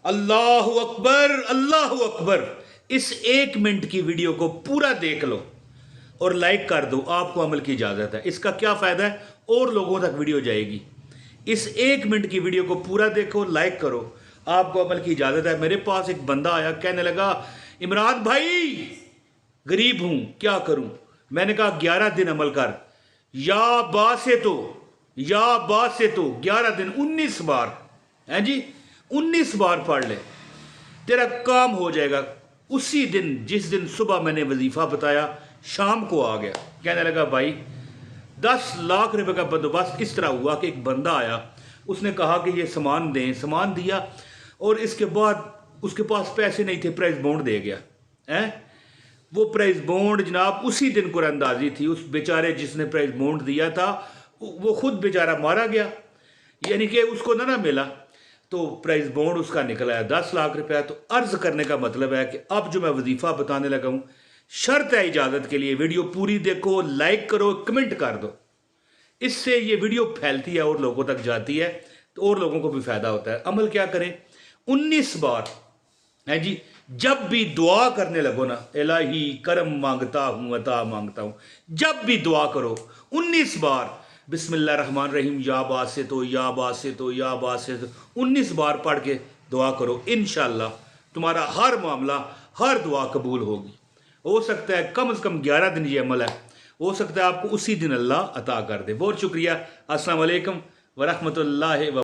अल्लाहु अकबर, अल्लाहु अकबर। इस 1 मिनट की वीडियो को पूरा देख लो और लाइक कर दो, आपको अमल की इजाज़त है। इसका क्या फ़ायदा है, और लोगों तक वीडियो जाएगी। इस 1 मिनट की वीडियो को पूरा देखो, लाइक करो, आपको अमल की इजाज़त है। मेरे पास एक बंदा आया, कहने लगा इमरान भाई गरीब हूँ, क्या करूँ। मैंने कहा 11 दिन अमल कर, या बा से तो, या बा से तो 11 दिन 19 बार है जी, 19 बार पढ़ ले, तेरा काम हो जाएगा। उसी दिन, जिस दिन सुबह मैंने वजीफा बताया, शाम को आ गया, कहने लगा भाई 10 लाख रुपए का बंदोबस्त। इस तरह हुआ कि एक बंदा आया, उसने कहा कि ये सामान दें, सामान दिया, और इसके बाद उसके पास पैसे नहीं थे, प्राइस बॉन्ड दे गया है। वो प्राइस बॉन्ड जनाब उसी दिन कुरानंदाजी थी। उस बेचारे जिसने प्राइस बॉन्ड दिया था वो खुद बेचारा मारा गया, यानी कि उसको ना मिला। तो प्राइस बॉन्ड उसका निकला है 10 लाख रुपया। तो अर्ज करने का मतलब है कि अब जो मैं वजीफा बताने लगा हूँ, शर्त है इजाज़त के लिए, वीडियो पूरी देखो, लाइक करो, कमेंट कर दो। इससे ये वीडियो फैलती है और लोगों तक जाती है, तो और लोगों को भी फायदा होता है। अमल क्या करें, 19 बार है जी। जब भी दुआ करने लगो ना, इलाही करम मांगता हूँ, अता मांगता हूँ, जब भी दुआ करो 19 बार बिस्मिल्लाह रहमान रहीम, या बासे तो, या बासे तो, या बासे तो 19 बार पढ़ के दुआ करो। इंशाअल्लाह तुम्हारा हर मामला, हर दुआ कबूल होगी। हो सकता है कम से कम 11 दिन ये अमल है, हो सकता है आपको उसी दिन अल्लाह अता कर दे। बहुत शुक्रिया। अस्सलाम वालेकुम व रहमतुल्लाहि व